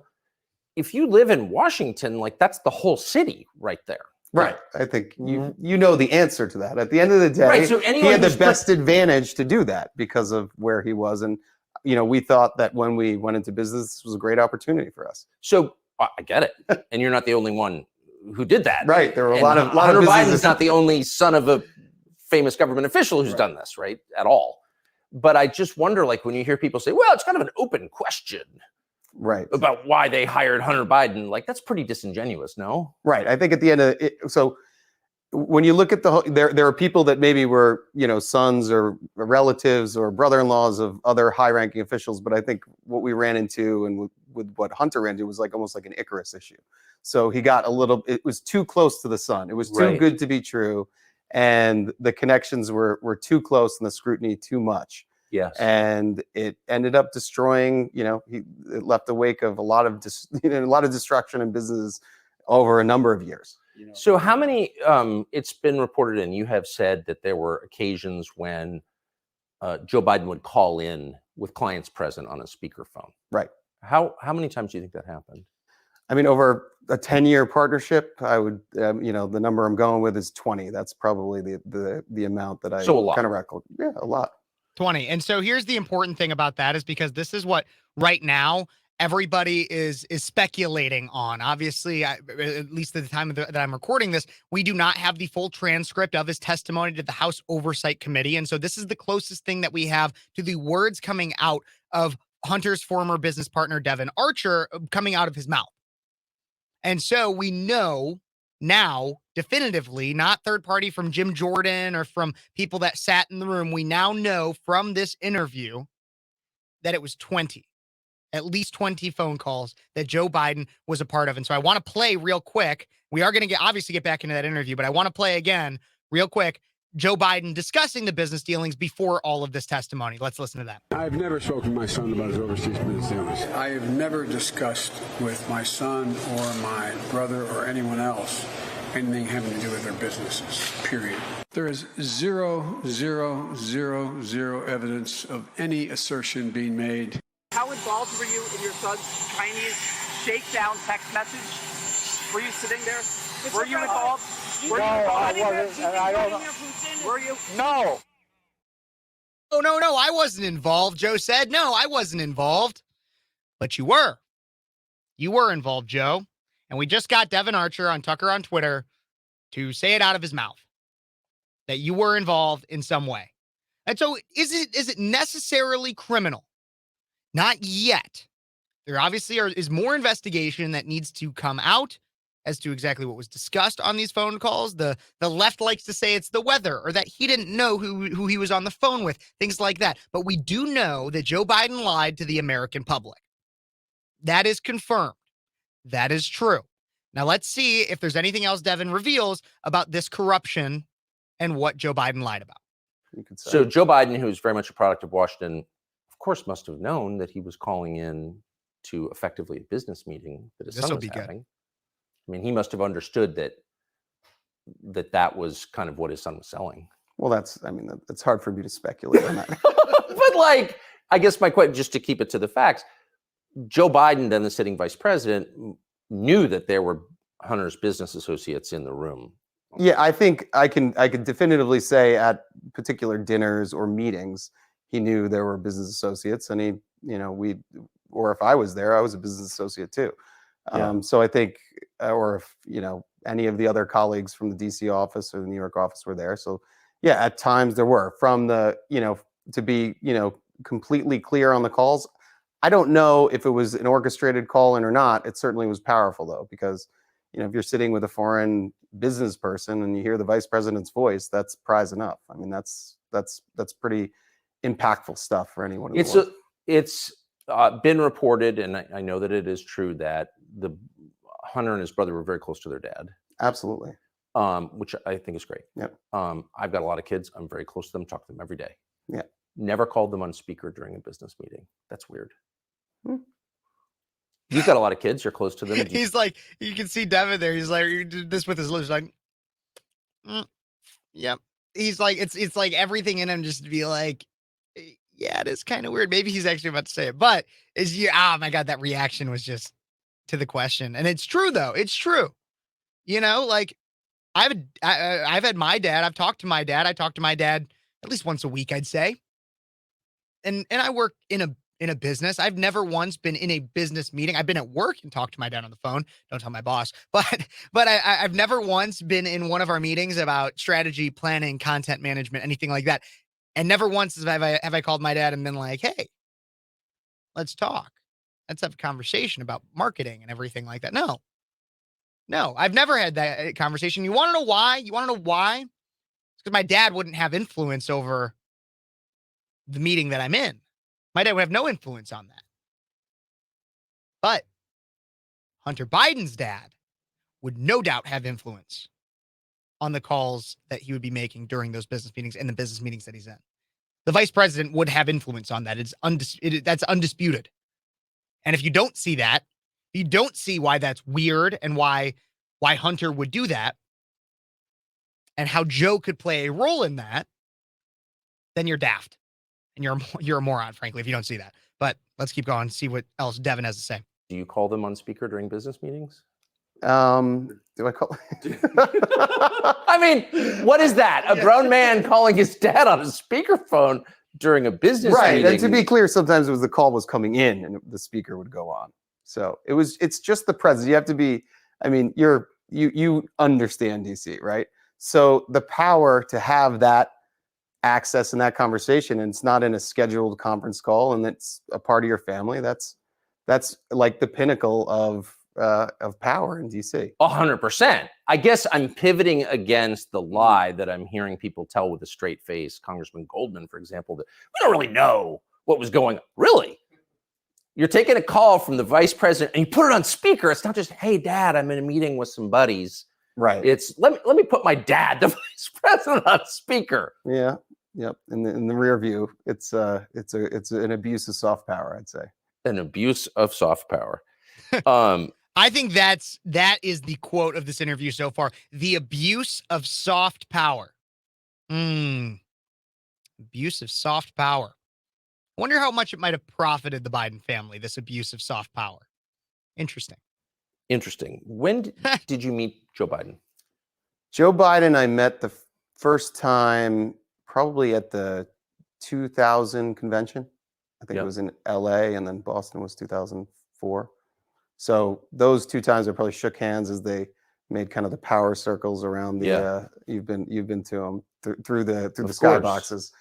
if you live in Washington, that's the whole city right there.
Right. I think you know the answer to that. At the end of the day,
so
he had the best advantage to do that because of where he was. And, we thought that when we went into business, this was a great opportunity for us.
So I get it. And you're not the only one who did that.
Right. There were a lot of
Hunter Biden's not the only son of a famous government official who's done this, right? At all. But I just wonder, when you hear people say, well, it's kind of an open question.
Right.
About why they hired Hunter Biden. That's pretty disingenuous, no?
Right. I think at the end of it, so when you look at there are people that maybe were, sons or relatives or brother-in-laws of other high-ranking officials. But I think what we ran into and with what Hunter ran into was almost like an Icarus issue. So he got it was too close to the sun. It was too good to be true. And the connections were too close and the scrutiny too much.
Yes.
And it ended up destroying, it left a wake of a lot of destruction in business over a number of years.
So how many, it's been reported, and you have said that there were occasions when Joe Biden would call in with clients present on a speakerphone.
Right.
How many times do you think that happened?
I mean, over a 10-year partnership, I would, the number I'm going with is 20. That's probably the amount that I kind of record. Yeah, a lot.
20. And so here's the important thing about that, is because this is what right now everybody is speculating on. Obviously, at least at the time that I'm recording this, we do not have the full transcript of his testimony to the House Oversight Committee. And so this is the closest thing that we have to the words coming out of Hunter's former business partner, Devon Archer, coming out of his mouth. And so we know now definitively, not third party from Jim Jordan or from people that sat in the room, we now know from this interview that it was 20. At least 20 phone calls that Joe Biden was a part of. And so I want to play real quick. We are going to obviously get back into that interview, but I want to play again real quick Joe Biden discussing the business dealings before all of this testimony. Let's listen to that.
I've never spoken to my son about his overseas business dealings.
I have never discussed with my son or my brother or anyone else anything having to do with their businesses, period. There is zero evidence of any assertion being made.
How involved were you in your son's Chinese shakedown text message? Were you sitting there? Were you involved? Were you involved?
I wasn't, and I don't know.
Were you?
No.
Oh, no, I wasn't involved. Joe said, no, I wasn't involved. But you were. You were involved, Joe. And we just got Devon Archer on Tucker on Twitter to say it out of his mouth that you were involved in some way. And so is it necessarily criminal? Not yet. There obviously is more investigation that needs to come out as to exactly what was discussed on these phone calls. The left likes to say it's the weather or that he didn't know who he was on the phone with, things like that. But we do know that Joe Biden lied to the American public. That is confirmed. That is true. Now let's see if there's anything else Devon reveals about this corruption and what Joe Biden lied about.
So Joe Biden, who's very much a product of Washington, of course, must have known that he was calling in to effectively a business meeting that his son was having. I mean, he must have understood that was kind of what his son was selling.
Well, it's hard for me to speculate on that.
But like, I guess my question, just to keep it to the facts, Joe Biden, then the sitting vice president, knew that there were Hunter's business associates in the room.
Yeah, I think I can definitively say at particular dinners or meetings, he knew there were business associates, and or if I was there, I was a business associate too.
Yeah.
So I think, or if any of the other colleagues from the DC office or the New York office were there. So yeah, at times there were. From the to be completely clear on the calls, I don't know if it was an orchestrated call in or not. It certainly was powerful though, because if you're sitting with a foreign business person and you hear the vice president's voice, that's prize enough. I mean, that's pretty impactful stuff for anyone.
It's been reported, and I know that it is true, that the Hunter and his brother were very close to their dad.
Absolutely.
Which I think is great.
Yep.
I've got a lot of kids. I'm very close to them. Talk to them every day.
Yeah.
Never called them on speaker during a business meeting. That's weird. You've got a lot of kids. You're close to them.
He's like, you can see Devon there. He's like, you did this with his lips, like, yep. He's like, it's like everything in him just to be like, yeah, it is kind of weird. Maybe he's actually about to say it, but oh my God, that reaction was just to the question. And it's true though. It's true. Like I've had my dad, I've talked to my dad. I talk to my dad at least once a week, I'd say. And I work in a business. I've never once been in a business meeting. I've been at work and talked to my dad on the phone. Don't tell my boss, but I've never once been in one of our meetings about strategy, planning, content management, anything like that. And never once have I called my dad and been like, hey, let's talk. Let's have a conversation about marketing and everything like that. No, I've never had that conversation. You want to know why? It's because my dad wouldn't have influence over the meeting that I'm in. My dad would have no influence on that. But Hunter Biden's dad would no doubt have influence on the calls that he would be making during those business meetings and the business meetings that he's in. The vice president would have influence on that. That's undisputed. And if you don't see that, you don't see why that's weird and why Hunter would do that and how Joe could play a role in that, then you're daft. And you're a moron, frankly, if you don't see that. But let's keep going and see what else Devon has to say.
Do you call them on speaker during business meetings?
Do I call?
I mean, what is that? A grown man calling his dad on a speakerphone during a business meeting?
Right. And to be clear, sometimes it was the call was coming in and the speaker would go on. So it's just the president. You have to be, I mean, you understand DC, right? So the power to have that access in that conversation, and it's not in a scheduled conference call, and it's a part of your family. That's like the pinnacle of power in DC.
100%. I guess I'm pivoting against the lie that I'm hearing people tell with a straight face. Congressman Goldman, for example, that we don't really know what was going on. Really? You're taking a call from the vice president and you put it on speaker. It's not just, hey, Dad, I'm in a meeting with some buddies.
Right.
It's let me put my dad, the vice president, on speaker.
Yeah. Yep. In the rear view, it's an abuse of soft power, I'd say.
An abuse of soft power.
I think that is the quote of this interview so far. The abuse of soft power. Abuse of soft power. I wonder how much it might have profited the Biden family, this abuse of soft power. Interesting.
Interesting. When did you meet Joe Biden?
Joe Biden, I met the first time probably at the 2000 convention. I think it was in LA, and then Boston was 2004. So those two times I probably shook hands as they made kind of the power circles around the you've been to them through the skyboxes.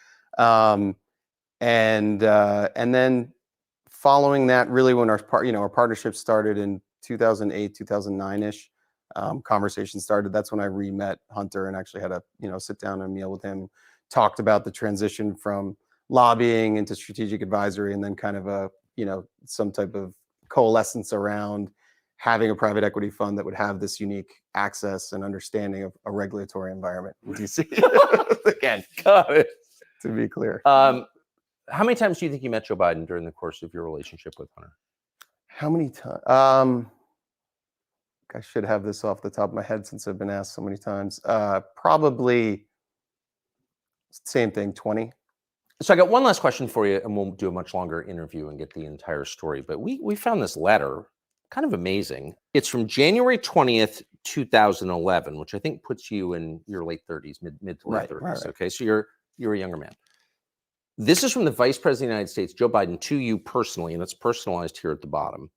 And then following that, really when our partnership started in 2008, 2009-ish, conversation started. That's when I re-met Hunter and actually had a sit down and meal with him, talked about the transition from lobbying into strategic advisory, and then kind of a some type of coalescence around having a private equity fund that would have this unique access and understanding of a regulatory environment in DC. Again, to be clear.
How many times do you think you met Joe Biden during the course of your relationship with Hunter?
How many times? I should have this off the top of my head since I've been asked so many times. Probably same thing, 20.
So I got one last question for you, and we'll do a much longer interview and get the entire story. But we found this letter, kind of amazing. It's from January 20th, 2011, which I think puts you in your late 30s, mid to late 30s. Right. Okay, so you're a younger man. This is from the Vice President of the United States, Joe Biden, to you personally, and it's personalized here at the bottom.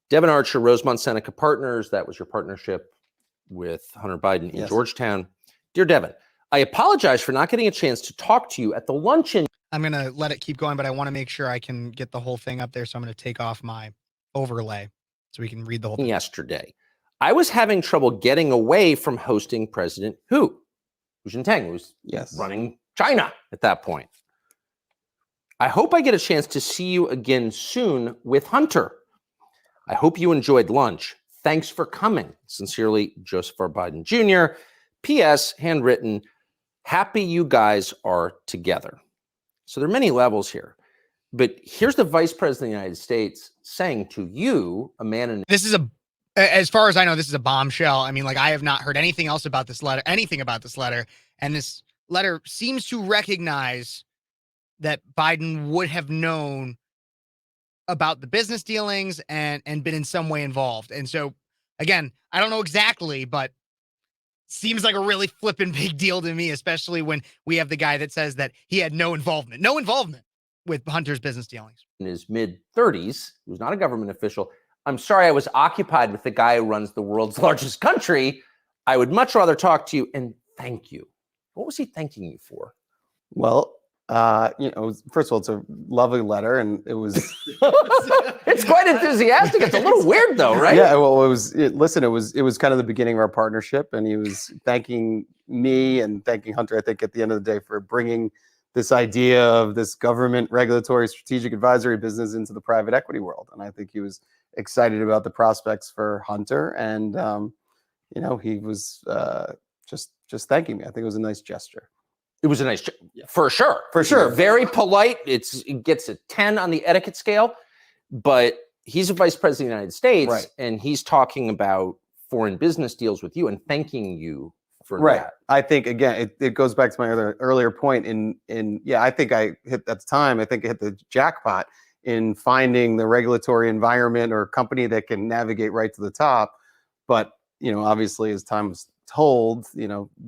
Devon Archer, Rosemont Seneca Partners, that was your partnership with Hunter Biden in Georgetown. Dear Devon, I apologize for not getting a chance to talk to you at the luncheon.
I'm going to let it keep going, but I want to make sure I can get the whole thing up there. So I'm going to take off my overlay so we can read the whole thing.
Yesterday, I was having trouble getting away from hosting President Hu Jintao, who's running China at that point. I hope I get a chance to see you again soon with Hunter. I hope you enjoyed lunch. Thanks for coming. Sincerely, Joseph R. Biden Jr. P.S. Handwritten. Happy you guys are together. So there are many levels here. But here's the Vice President of the United States saying to you, a man in...
This is as far as I know, this is a bombshell. I mean, like, I have not heard anything else about this letter, And this letter seems to recognize that Biden would have known about the business dealings and been in some way involved. And so, again, I don't know exactly, but seems like a really flippin' big deal to me, especially when we have the guy that says that he had no involvement with Hunter's business dealings.
In his mid-30s, he was not a government official. I'm sorry, I was occupied with the guy who runs the world's largest country. I would much rather talk to you and thank you. What was he thanking you for?
Well, first of all, it's a lovely letter, and it was.
It's quite enthusiastic. It's a little weird, though, right?
Yeah. Well, it was kind of the beginning of our partnership, and he was thanking me and thanking Hunter, I think, at the end of the day, for bringing this idea of this government regulatory strategic advisory business into the private equity world, and I think he was excited about the prospects for Hunter, and he was just thanking me. I think it was a nice gesture.
It was a nice, for sure. Very polite. It gets a 10 on the etiquette scale, but he's a vice president of the United States, and he's talking about foreign business deals with you and thanking you for that.
I think, again, it goes back to my earlier point I think I hit the jackpot in finding the regulatory environment or company that can navigate right to the top. But, obviously, as time was told,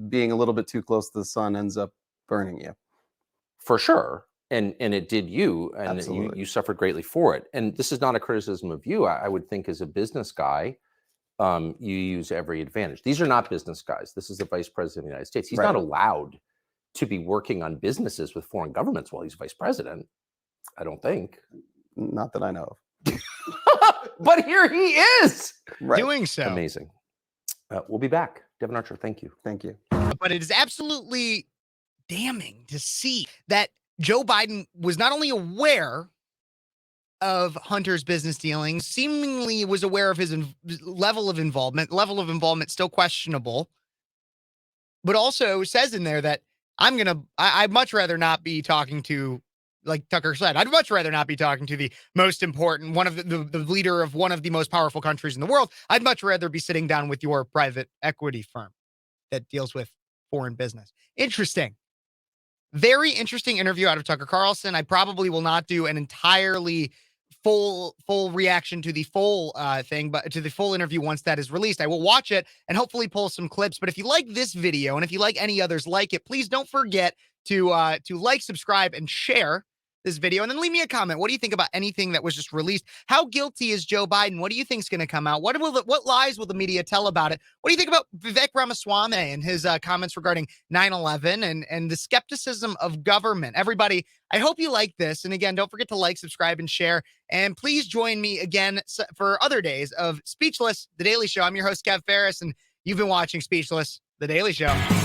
being a little bit too close to the sun ends up burning you.
For sure. And it did you, and
Absolutely.
you suffered greatly for it. And this is not a criticism of you. I would think as a business guy, you use every advantage. These are not business guys. This is the vice president of the United States. He's not allowed to be working on businesses with foreign governments while he's vice president. I don't think.
Not that I know of.
But here he is
doing so.
Amazing. We'll be back. Devon Archer, thank you.
Thank you.
But it is absolutely damning to see that Joe Biden was not only aware of Hunter's business dealings, seemingly was aware of his level of involvement still questionable, but also says in there that I'd much rather not be talking to, like Tucker said, I'd much rather not be talking to the most important, one of the leader of one of the most powerful countries in the world. I'd much rather be sitting down with your private equity firm that deals with foreign business. Interesting. Very interesting interview out of Tucker Carlson. I probably will not do an entirely full reaction to the full thing, but to the full interview once that is released. I will watch it and hopefully pull some clips. But if you like this video and if you like any others like it, please don't forget to like, subscribe, and share this video, and then leave me a comment. What do you think about anything that was just released? How guilty is Joe Biden? What do you think is going to come out? What lies will the media tell about it? What do you think about Vivek Ramaswamy and his comments regarding 9/11 and the skepticism of government? Everybody, I hope you like this. And again, don't forget to like, subscribe, and share. And please join me again for other days of Speechless, The Daily Show. I'm your host, Kev Ferris, and you've been watching Speechless, The Daily Show.